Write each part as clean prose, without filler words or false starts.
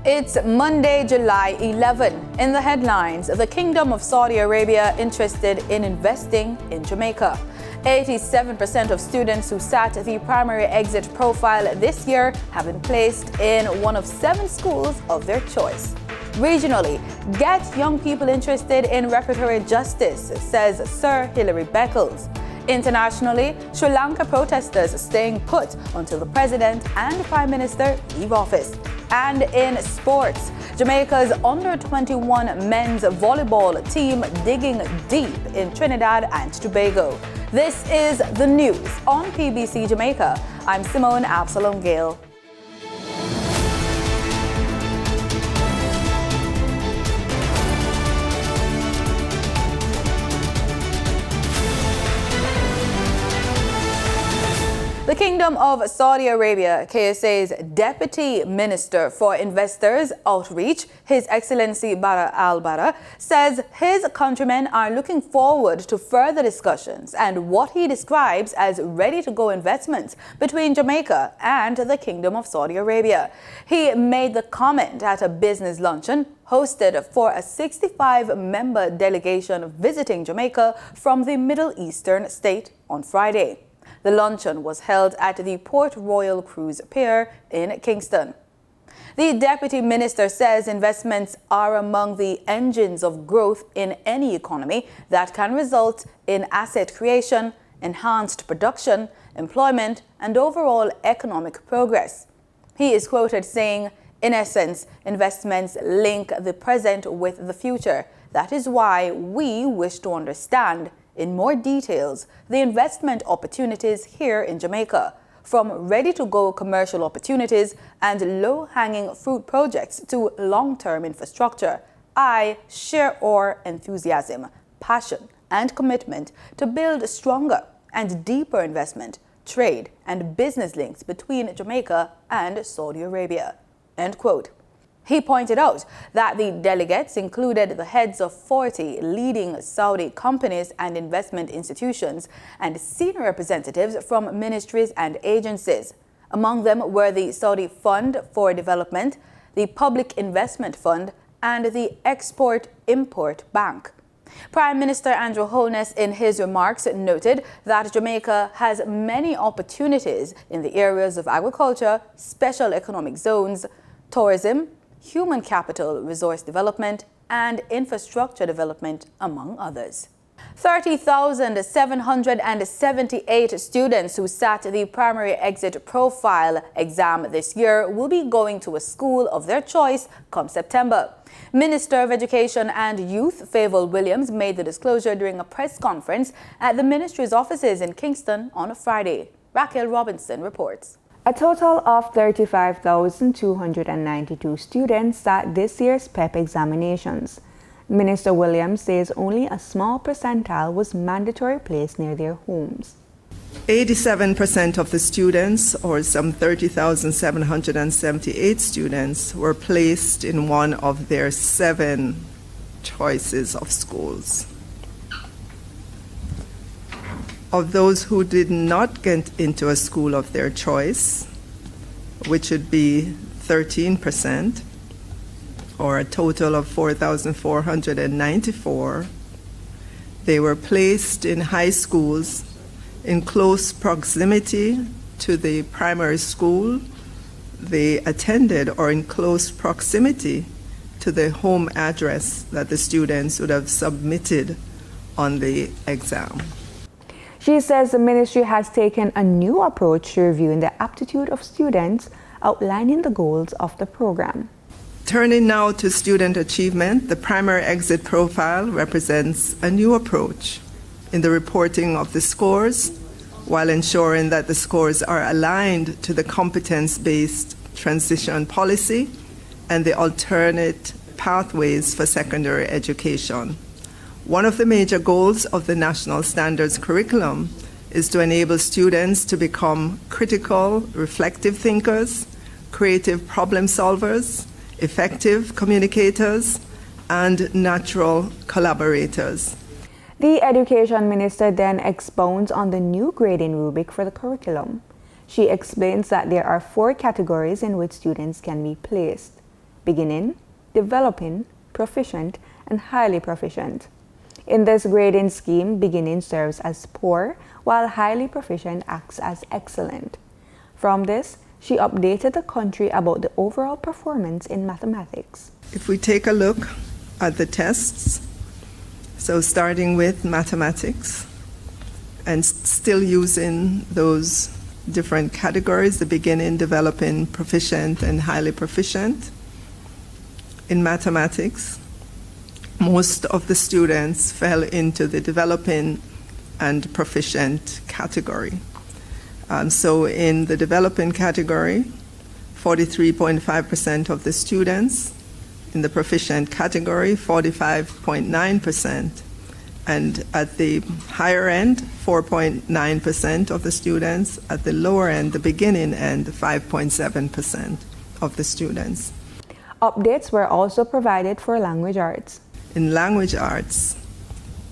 It's Monday, July 11. In the headlines, the Kingdom of Saudi Arabia interested in investing in Jamaica. 87% of students who sat the primary exit profile this year have been placed in one of 7 schools of their choice. Regionally, get young people interested in reparatory justice, says Sir Hilary Beckles. Internationally, Sri Lanka protesters staying put until the president and prime minister leave office. And in sports, Jamaica's under-21 men's volleyball team digging deep in Trinidad and Tobago. This is the news on PBC Jamaica. I'm Simone Absalom Gale. The Kingdom of Saudi Arabia, KSA's Deputy Minister for Investors Outreach, His Excellency Bara Al-Bara, says his countrymen are looking forward to further discussions and what he describes as ready-to-go investments between Jamaica and the Kingdom of Saudi Arabia. He made the comment at a business luncheon hosted for a 65-member delegation visiting Jamaica from the Middle Eastern state on Friday. The luncheon was held at the Port Royal Cruise Pier in Kingston. The Deputy Minister says investments are among the engines of growth in any economy that can result in asset creation, enhanced production, employment, and overall economic progress. He is quoted saying, "In essence, investments link the present with the future. That is why we wish to understand in more details the investment opportunities here in Jamaica, from ready-to-go commercial opportunities and low-hanging fruit projects to long-term infrastructure. I share our enthusiasm, passion, and commitment to build stronger and deeper investment, trade, and business links between Jamaica and Saudi Arabia." End quote. He pointed out that the delegates included the heads of 40 leading Saudi companies and investment institutions and senior representatives from ministries and agencies. Among them were the Saudi Fund for Development, the Public Investment Fund, and the Export-Import Bank. Prime Minister Andrew Holness, in his remarks, noted that Jamaica has many opportunities in the areas of agriculture, special economic zones, tourism, human capital resource development, and infrastructure development, among others. 30,778 students who sat the primary exit profile exam this year will be going to a school of their choice come September. Minister of Education and Youth Favour Williams made the disclosure during a press conference at the ministry's offices in Kingston on Friday. Raquel Robinson reports. A total of 35,292 students sat this year's PEP examinations. Minister Williams says only a small percentile was mandatory placed near their homes. 87% of the students, or some 30,778 students, were placed in one of their 7 choices of schools. Of those who did not get into a school of their choice, which would be 13%, or a total of 4,494, they were placed in high schools in close proximity to the primary school they attended, or in close proximity to the home address that the students would have submitted on the exam. She says the ministry has taken a new approach to reviewing the aptitude of students, outlining the goals of the program. Turning now to student achievement, the primary exit profile represents a new approach in the reporting of the scores, while ensuring that the scores are aligned to the competence-based transition policy and the alternate pathways for secondary education. One of the major goals of the National Standards curriculum is to enable students to become critical, reflective thinkers, creative problem solvers, effective communicators, and natural collaborators. The Education Minister then expounds on the new grading rubric for the curriculum. She explains that there are 4 categories in which students can be placed: beginning, developing, proficient, and highly proficient. In this grading scheme, beginning serves as poor, while highly proficient acts as excellent. From this, she updated the country about the overall performance in mathematics. If we take a look at the tests, so starting with mathematics, and still using those different categories, the beginning, developing, proficient, and highly proficient. In mathematics, most of the students fell into the developing and proficient category. So in the developing category, 43.5% of the students, in the proficient category, 45.9%, and at the higher end, 4.9% of the students, at the lower end, the beginning end, 5.7% of the students. Updates were also provided for language arts. In language arts,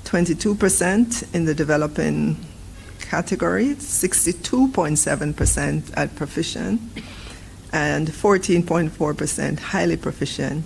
22% in the developing category, 62.7% at proficient, and 14.4% highly proficient,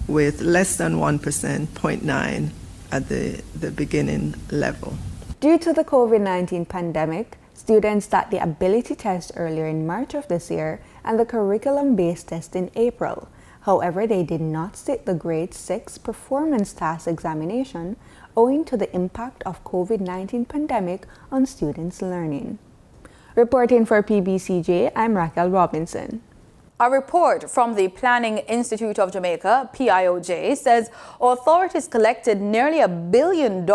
with less than 1%, 0.9%, at the beginning level. Due to the COVID-19 pandemic, students sat the ability test earlier in March of this year and the curriculum-based test in April. However, they did not sit the grade 6 performance task examination owing to the impact of COVID-19 pandemic on students' learning. Reporting for PBCJ, I'm Raquel Robinson. A report from the Planning Institute of Jamaica, PIOJ, says authorities collected nearly $1 billion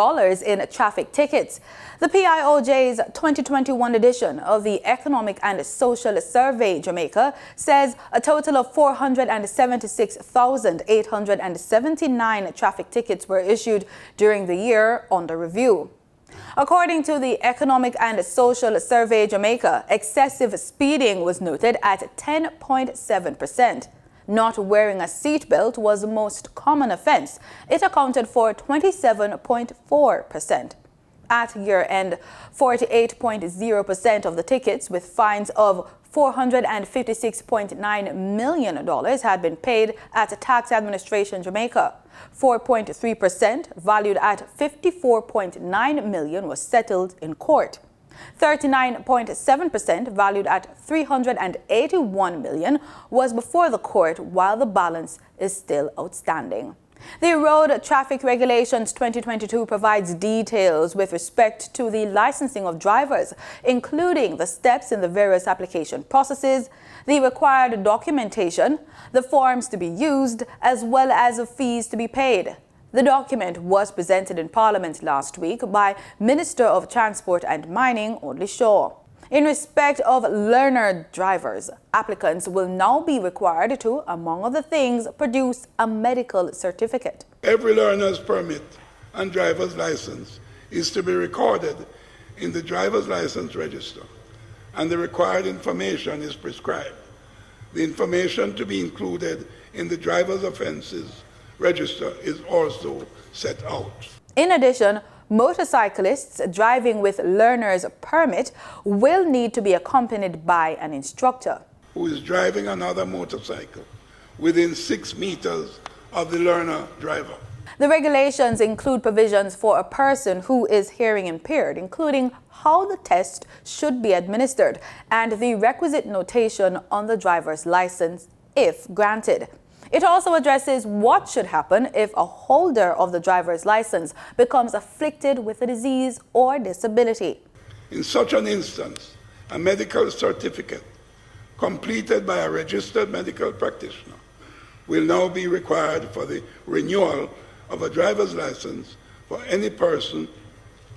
in traffic tickets. The PIOJ's 2021 edition of the Economic and Social Survey Jamaica says a total of 476,879 traffic tickets were issued during the year under review. According to the Economic and Social Survey Jamaica, excessive speeding was noted at 10.7%. Not wearing a seatbelt was the most common offense. It accounted for 27.4%. At year-end, 48.0% of the tickets with fines of $456.9 million had been paid at Tax Administration Jamaica. 4.3%, valued at $54.9 million, was settled in court. 39.7%, valued at $381 million, was before the court, while the balance is still outstanding. The Road Traffic Regulations 2022 provides details with respect to the licensing of drivers, including the steps in the various application processes, the required documentation, the forms to be used, as well as the fees to be paid. The document was presented in Parliament last week by Minister of Transport and Mining, Audley Shaw. In respect of learner drivers, applicants will now be required to, among other things, produce a medical certificate. Every learner's permit and driver's license is to be recorded in the driver's license register, and the required information is prescribed. The information to be included in the driver's offenses register is also set out. In addition, motorcyclists driving with learner's permit will need to be accompanied by an instructor who is driving another motorcycle within 6 meters of the learner driver. The regulations include provisions for a person who is hearing impaired, including how the test should be administered and the requisite notation on the driver's license if granted. It also addresses what should happen if a holder of the driver's license becomes afflicted with a disease or disability. In such an instance, a medical certificate completed by a registered medical practitioner will now be required for the renewal of a driver's license for any person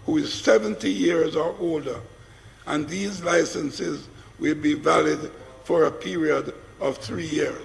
who is 70 years or older, and these licenses will be valid for a period of 3 years.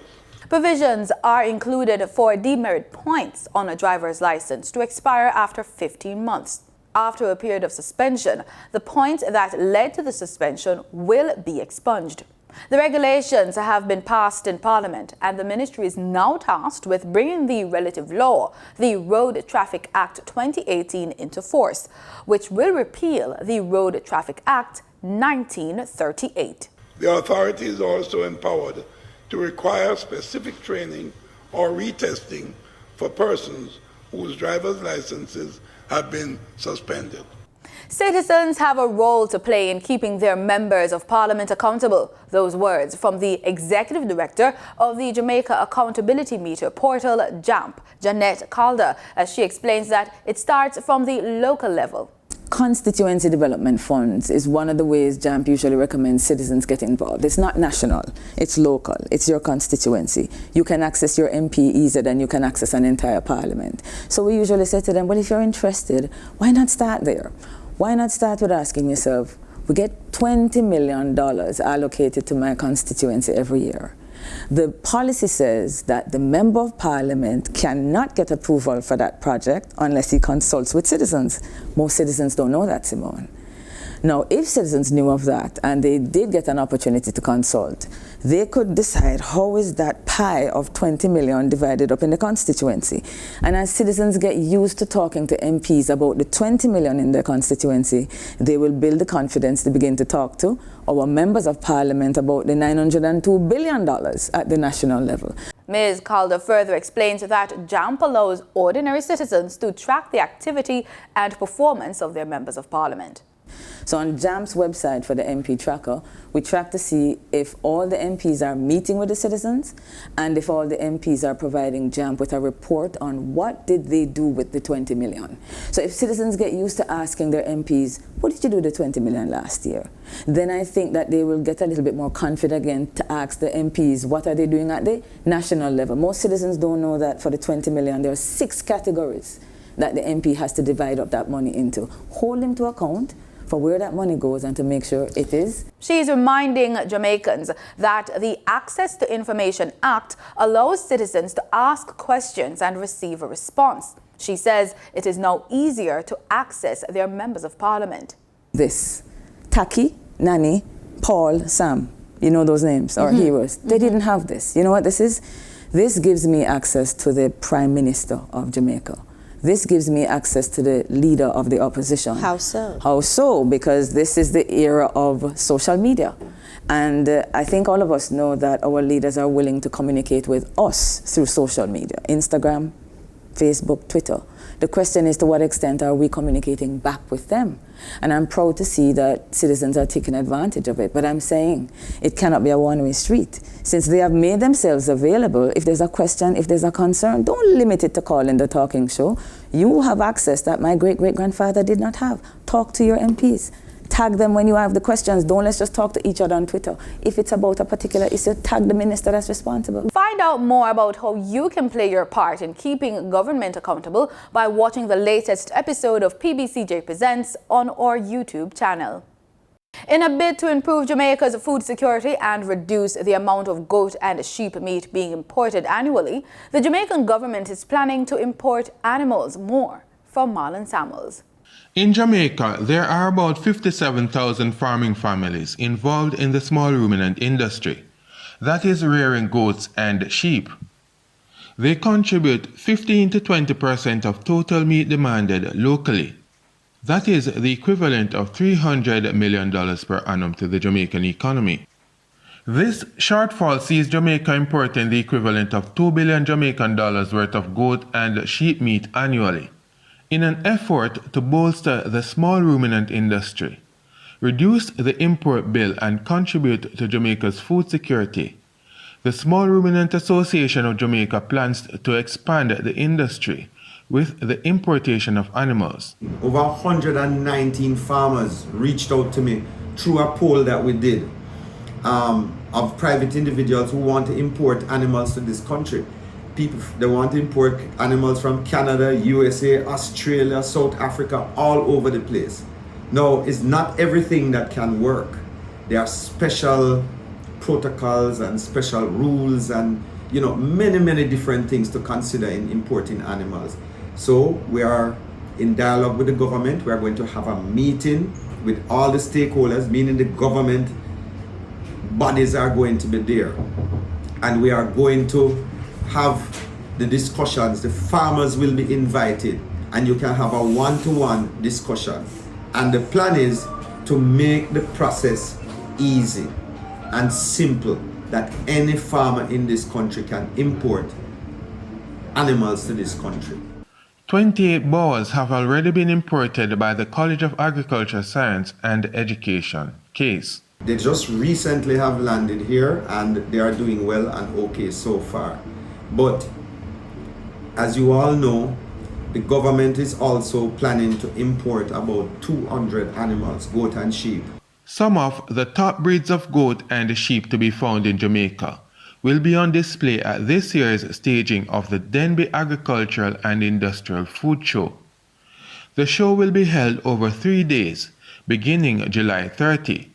Provisions are included for demerit points on a driver's license to expire after 15 months. After a period of suspension, the points that led to the suspension will be expunged. The regulations have been passed in Parliament, and the ministry is now tasked with bringing the relative law, the Road Traffic Act 2018, into force, which will repeal the Road Traffic Act 1938. The authority is also empowered to require specific training or retesting for persons whose driver's licenses have been suspended. Citizens have a role to play in keeping their members of parliament accountable. Those words from the executive director of the Jamaica Accountability Meter portal, JAMP, Jeanette Calder, as she explains that it starts from the local level. Constituency development funds is one of the ways JAMP usually recommends citizens get involved. It's not national, it's local, it's your constituency. You can access your MP easier than you can access an entire parliament. So we usually say to them, well, if you're interested, why not start there? Why not start with asking yourself, we get $20 million allocated to my constituency every year. The policy says that the Member of Parliament cannot get approval for that project unless he consults with citizens. Most citizens don't know that, Simone. Now, if citizens knew of that and they did get an opportunity to consult, they could decide how is that pie of 20 million divided up in the constituency. And as citizens get used to talking to MPs about the 20 million in their constituency, they will build the confidence to begin to talk to our members of parliament about the $902 billion at the national level. Ms. Calder further explains that JAMP allows ordinary citizens to track the activity and performance of their members of parliament. So on JAMP's website for the MP tracker, we track to see if all the MPs are meeting with the citizens and if all the MPs are providing JAMP with a report on what did they do with the 20 million. So if citizens get used to asking their MPs, what did you do with the 20 million last year? Then I think that they will get a little bit more confident again to ask the MPs what are they doing at the national level. Most citizens don't know that for the 20 million, there are 6 categories that the MP has to divide up that money into. Hold them to account for where that money goes and to make sure it is. She's reminding Jamaicans that the Access to Information Act allows citizens to ask questions and receive a response. She says it is now easier to access their members of parliament. This, Taki, Nani, Paul, Sam, you know those names, our heroes. They didn't have this. You know what this is? This gives me access to the Prime Minister of Jamaica. This gives me access to the leader of the opposition. How so? How so? Because this is the era of social media. And I think all of us know that our leaders are willing to communicate with us through social media, Instagram, Facebook, Twitter. The question is, to what extent are we communicating back with them? And I'm proud to see that citizens are taking advantage of it. But I'm saying it cannot be a one-way street. Since they have made themselves available, if there's a question, if there's a concern, don't limit it to calling the talking show. You have access that my great-great-grandfather did not have. Talk to your MPs. Tag them when you have the questions. Don't let's just talk to each other on Twitter. If it's about a particular issue, tag the minister that's responsible. Find out more about how you can play your part in keeping government accountable by watching the latest episode of PBCJ Presents on our YouTube channel. In a bid to improve Jamaica's food security and reduce the amount of goat and sheep meat being imported annually, the Jamaican government is planning to import animals more. From Marlon Samuels. In Jamaica, there are about 57,000 farming families involved in the small ruminant industry, that is rearing goats and sheep. They contribute 15 to 20% of total meat demanded locally. That is the equivalent of $300 million per annum to the Jamaican economy. This shortfall sees Jamaica importing the equivalent of $2 billion Jamaican dollars worth of goat and sheep meat annually, in an effort to bolster the small ruminant industry, reduce the import bill and contribute to Jamaica's food security. The Small Ruminant Association of Jamaica plans to expand the industry with the importation of animals. Over 119 farmers reached out to me through a poll that we did of private individuals who want to import animals to this country. People, they want to import animals from Canada, USA, Australia, South Africa, all over the place. Now, it's not everything that can work. There are special protocols and special rules and, you know, many different things to consider in importing animals. So we are in dialogue with the government. We are going to have a meeting with all the stakeholders, meaning the government bodies are going to be there. And we are going to have the discussions. The farmers will be invited and you can have a one-to-one discussion. And the plan is to make the process easy and simple, that any farmer in this country can import animals to this country. 28 boas have already been imported by the College of Agriculture, Science and Education, CASE. They just recently have landed here and they are doing well and okay so far. But as you all know, the government is also planning to import about 200 animals, goat and sheep. Some of the top breeds of goat and sheep to be found in Jamaica will be on display at this year's staging of the Denby Agricultural and Industrial Food Show. The show will be held over 3 days, beginning July 30.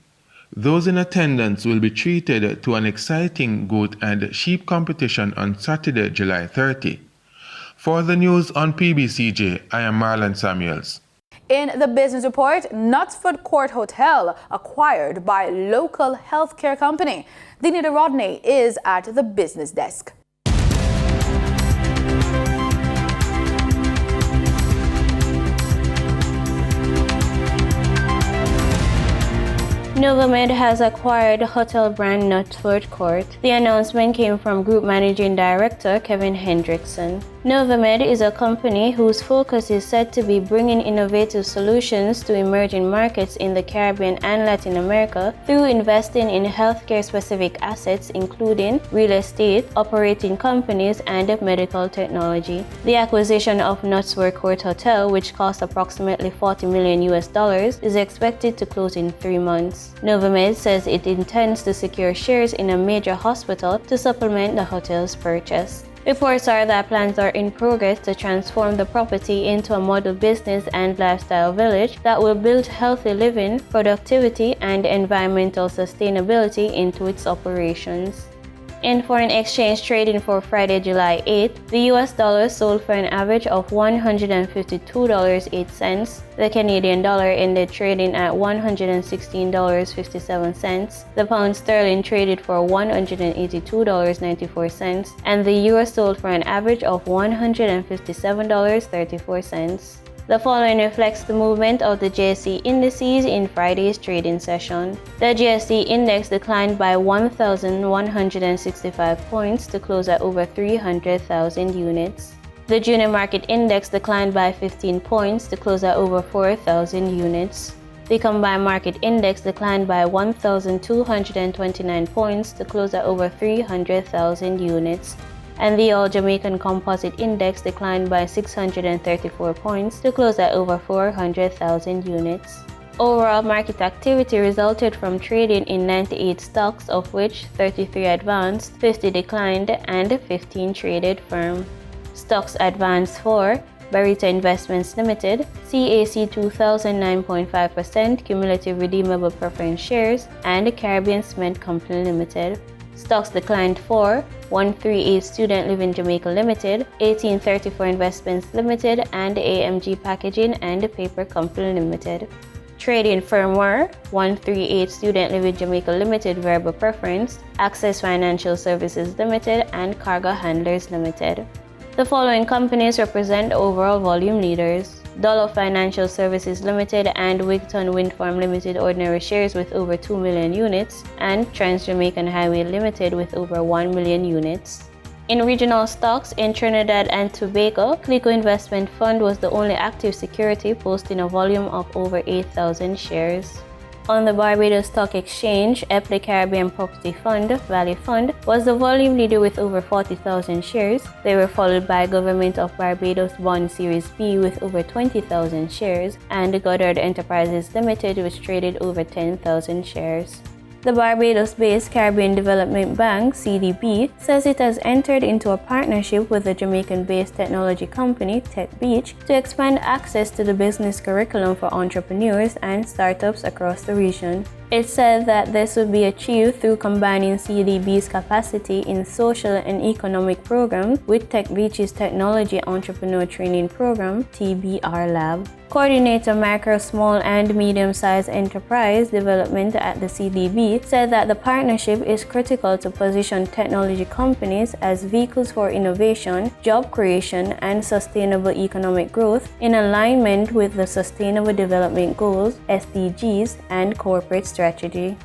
Those in attendance will be treated to an exciting goat and sheep competition on Saturday, July 30. For the news on PBCJ, I am Marlon Samuels. In the business report, Knutsford Court Hotel acquired by local healthcare company. Dinita Rodney is at the business desk. Novamed has acquired hotel brand Knutsford Court. The announcement came from Group Managing Director Kevin Hendrickson. Novamed is a company whose focus is said to be bringing innovative solutions to emerging markets in the Caribbean and Latin America through investing in healthcare-specific assets including real estate, operating companies, and medical technology. The acquisition of Knutsford Court Hotel, which cost approximately $40 million, is expected to close in 3 months. Novamed says it intends to secure shares in a major hospital to supplement the hotel's purchase. Reports are that plans are in progress to transform the property into a model business and lifestyle village that will build healthy living, productivity, and environmental sustainability into its operations. In foreign exchange trading for Friday, July 8th, the US dollar sold for an average of $152.08. The Canadian dollar ended trading at $116.57. The pound sterling traded for $182.94, and the euro sold for an average of $157.34. The following reflects the movement of the JSE indices in Friday's trading session. The JSE index declined by 1,165 points to close at over 300,000 units. The junior market index declined by 15 points to close at over 4,000 units. The combined market index declined by 1,229 points to close at over 300,000 units. And the All-Jamaican Composite Index declined by 634 points to close at over 400,000 units. Overall market activity resulted from trading in 98 stocks, of which 33 advanced, 50 declined, and 15 traded firm. Stocks advanced for Barita Investments Limited, CAC 2009.5% cumulative redeemable preference shares, and Caribbean Cement Company Limited. Stocks declined for 138 Student Living Jamaica Limited, 1834 Investments Limited, and AMG Packaging and Paper Company Limited. Trading firm were 138 Student Living Jamaica Limited Variable Preference, Access Financial Services Limited, and Cargo Handlers Limited. The following companies represent overall volume leaders: Dollar Financial Services Limited and Wigton Wind Farm Limited ordinary shares with over 2 million units, and Trans-Jamaican Highway Limited with over 1 million units. In regional stocks, in Trinidad and Tobago, Clico Investment Fund was the only active security posting a volume of over 8,000 shares. On the Barbados Stock Exchange, Epley Caribbean Property Fund, Valley Fund, was the volume leader with over 40,000 shares. They were followed by Government of Barbados Bond Series B with over 20,000 shares, and Goddard Enterprises Limited, which traded over 10,000 shares. The Barbados-based Caribbean Development Bank, CDB, says it has entered into a partnership with the Jamaican-based technology company, TechBeach, to expand access to the business curriculum for entrepreneurs and startups across the region. It said that this would be achieved through combining CDB's capacity in social and economic programs with TechBeach's Technology Entrepreneur Training Program, TBR Lab. Coordinator Micro, Small and Medium-Sized Enterprise Development at the CDB said that the partnership is critical to position technology companies as vehicles for innovation, job creation, and sustainable economic growth in alignment with the Sustainable Development Goals, SDGs, and corporate strategy.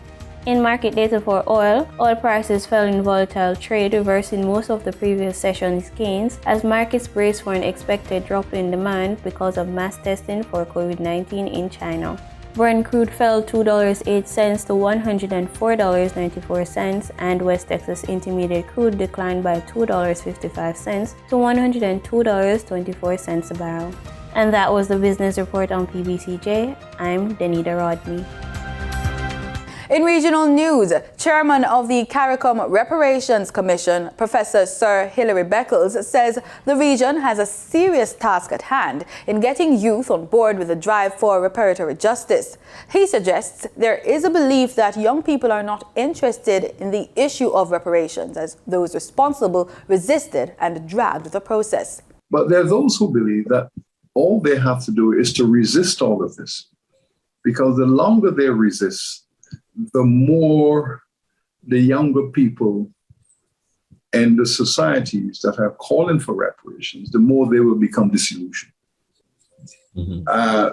In market data for oil prices fell in volatile trade, reversing most of the previous session's gains as markets braced for an expected drop in demand because of mass testing for COVID-19 in China. Brent crude fell $2.08 to $104.94, and West Texas Intermediate crude declined by $2.55 to $102.24 a barrel. And that was the business report on PBCJ. I'm Danita Rodney. In regional news, Chairman of the CARICOM Reparations Commission, Professor Sir Hilary Beckles, says the region has a serious task at hand in getting youth on board with the drive for reparatory justice. He suggests there is a belief that young people are not interested in the issue of reparations as those responsible resisted and dragged the process. But there are those who believe that all they have to do is to resist all of this, because the longer they resist, the more the younger people and the societies that are calling for reparations, the more they will become disillusioned.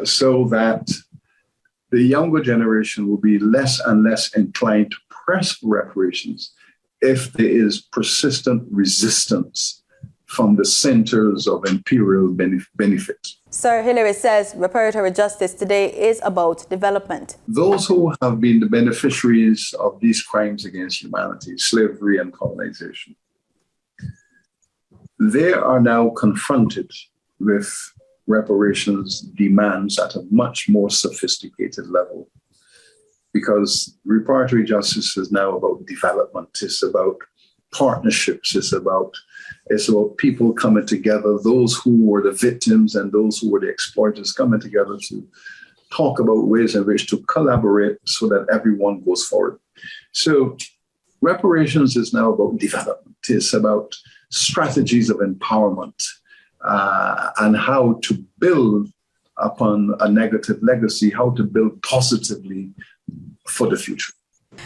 So that the younger generation will be less and less inclined to press for reparations if there is persistent resistance from the centers of imperial benefit. Sir Hilary says reparatory justice today is about development. Those who have been the beneficiaries of these crimes against humanity, slavery and colonization, they are now confronted with reparations demands at a much more sophisticated level, because reparatory justice is now about development. It's about partnerships. It's about people coming together, those who were the victims and those who were the exploiters coming together to talk about ways in which to collaborate so that everyone goes forward. So reparations is now about development. It's about strategies of empowerment and how to build upon a negative legacy, how to build positively for the future.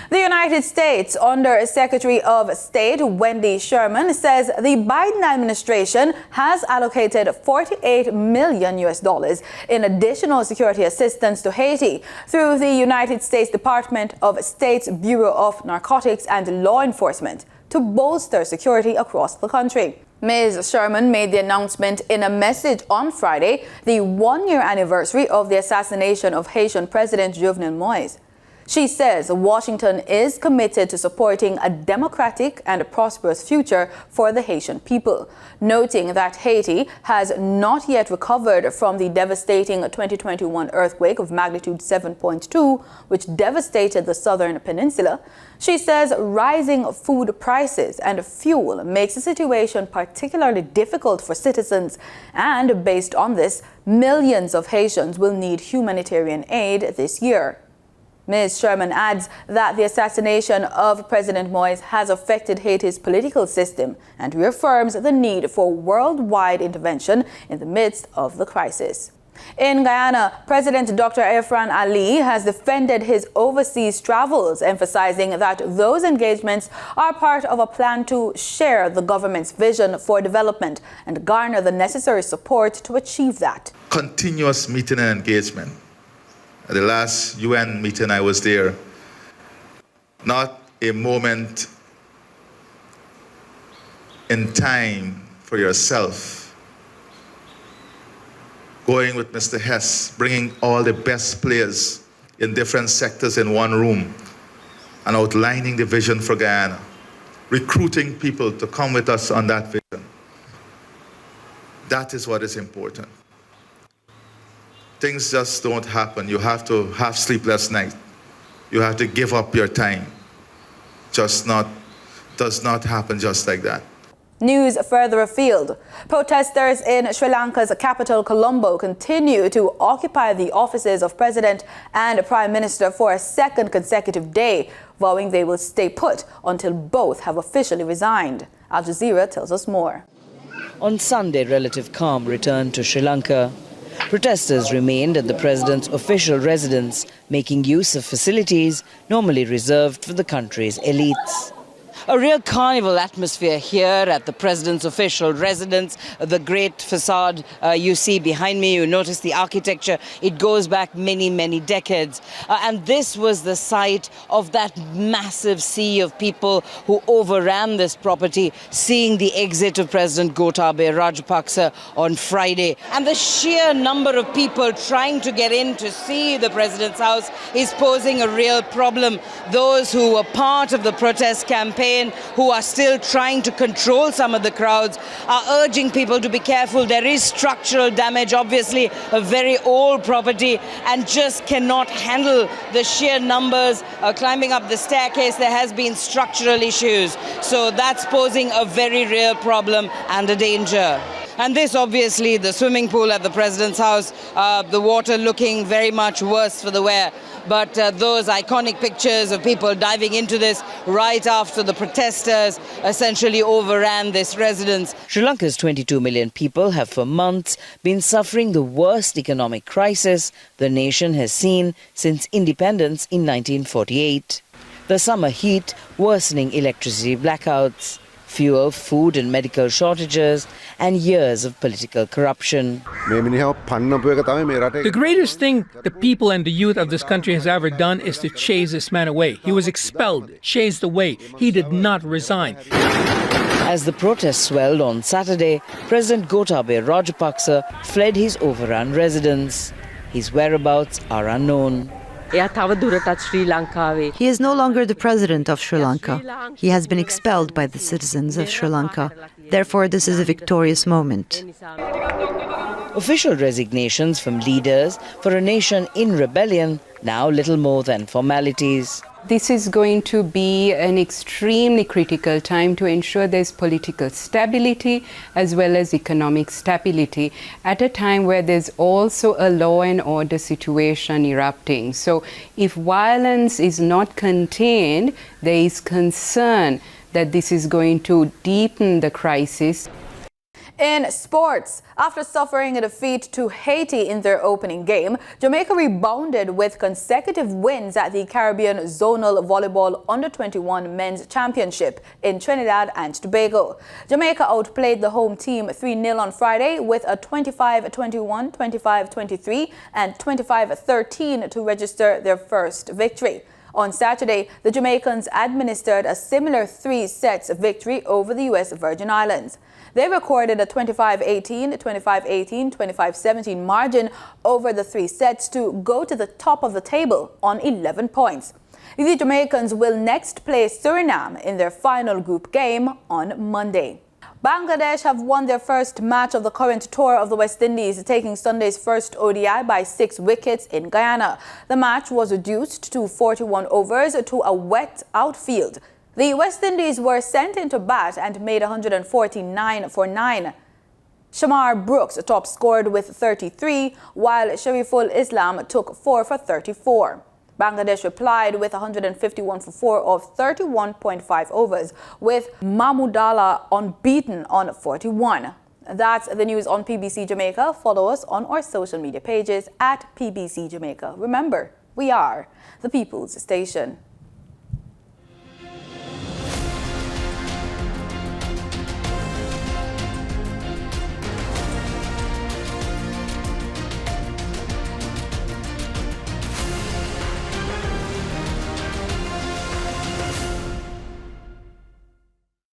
The United States, under Secretary of State Wendy Sherman, says the Biden administration has allocated $48 million in additional security assistance to Haiti through the United States Department of State's Bureau of Narcotics and Law Enforcement to bolster security across the country. Ms. Sherman made the announcement in a message on Friday, the one-year anniversary of the assassination of Haitian President Jovenel Moïse. She says Washington is committed to supporting a democratic and prosperous future for the Haitian people, noting that Haiti has not yet recovered from the devastating 2021 earthquake of magnitude 7.2, which devastated the southern peninsula. She says rising food prices and fuel makes the situation particularly difficult for citizens, and based on this, millions of Haitians will need humanitarian aid this year. Ms. Sherman adds that the assassination of President Moïse has affected Haiti's political system and reaffirms the need for worldwide intervention in the midst of the crisis. In Guyana, President Dr. Irfan Ali has defended his overseas travels, emphasizing that those engagements are part of a plan to share the government's vision for development and garner the necessary support to achieve that. Continuous meeting and engagement. At the last UN meeting I was there, not a moment in time for yourself. Going with Mr. Hess, bringing all the best players in different sectors in one room and outlining the vision for Guyana, recruiting people to come with us on that vision. That is what is important. Things just don't happen. You have to have sleepless nights. You have to give up your time. Does not happen just like that. News further afield. Protesters in Sri Lanka's capital, Colombo, continue to occupy the offices of President and Prime Minister for a second consecutive day, vowing they will stay put until both have officially resigned. Al Jazeera tells us more. On Sunday, relative calm returned to Sri Lanka. Protesters remained at the president's official residence, making use of facilities normally reserved for the country's elites. A real carnival atmosphere here at the president's official residence. The great facade you see behind me, you notice the architecture. It goes back many, many decades. And this was the site of that massive sea of people who overran this property, seeing the exit of President Gotabaya Rajapaksa on Friday. And the sheer number of people trying to get in to see the president's house is posing a real problem. Those who were part of the protest campaign, who are still trying to control some of the crowds, are urging people to be careful. There is structural damage, obviously a very old property, and just cannot handle the sheer numbers. Climbing up the staircase, there has been structural issues. So that's posing a very real problem and a danger. And this, obviously, the swimming pool at the president's house, the water looking very much worse for the wear. But those iconic pictures of people diving into this right after the protesters essentially overran this residence. Sri Lanka's 22 million people have for months been suffering the worst economic crisis the nation has seen since independence in 1948. The summer heat worsening electricity blackouts, fuel, food and medical shortages, and years of political corruption. The greatest thing the people and the youth of this country has ever done is to chase this man away. He was expelled, chased away. He did not resign. As the protests swelled on Saturday, President Gotabaya Rajapaksa fled his overrun residence. His whereabouts are unknown. He is no longer the president of Sri Lanka. He has been expelled by the citizens of Sri Lanka. Therefore, this is a victorious moment. Official resignations from leaders for a nation in rebellion, now little more than formalities. This is going to be an extremely critical time to ensure there's political stability as well as economic stability at a time where there's also a law and order situation erupting. So if violence is not contained, there is concern that this is going to deepen the crisis. In sports, after suffering a defeat to Haiti in their opening game, Jamaica rebounded with consecutive wins at the Caribbean Zonal Volleyball Under-21 Men's Championship in Trinidad and Tobago. Jamaica outplayed the home team 3-0 on Friday with a 25-21, 25-23 and 25-13 to register their first victory. On Saturday, the Jamaicans administered a similar 3-set victory over the U.S. Virgin Islands. They recorded a 25-18, 25-18, 25-17 margin over the 3 sets to go to the top of the table on 11 points. The Jamaicans will next play Suriname in their final group game on Monday. Bangladesh have won their first match of the current tour of the West Indies, taking Sunday's first ODI by 6 wickets in Guyana. The match was reduced to 41 overs to a wet outfield. The West Indies were sent into bat and made 149 for 9. Shamar Brooks top scored with 33, while Shariful Islam took 4 for 34. Bangladesh replied with 151 for 4 of 31.5 overs, with Mahmudallah unbeaten on 41. That's the news on PBC Jamaica. Follow us on our social media pages at PBC Jamaica. Remember, we are the People's Station.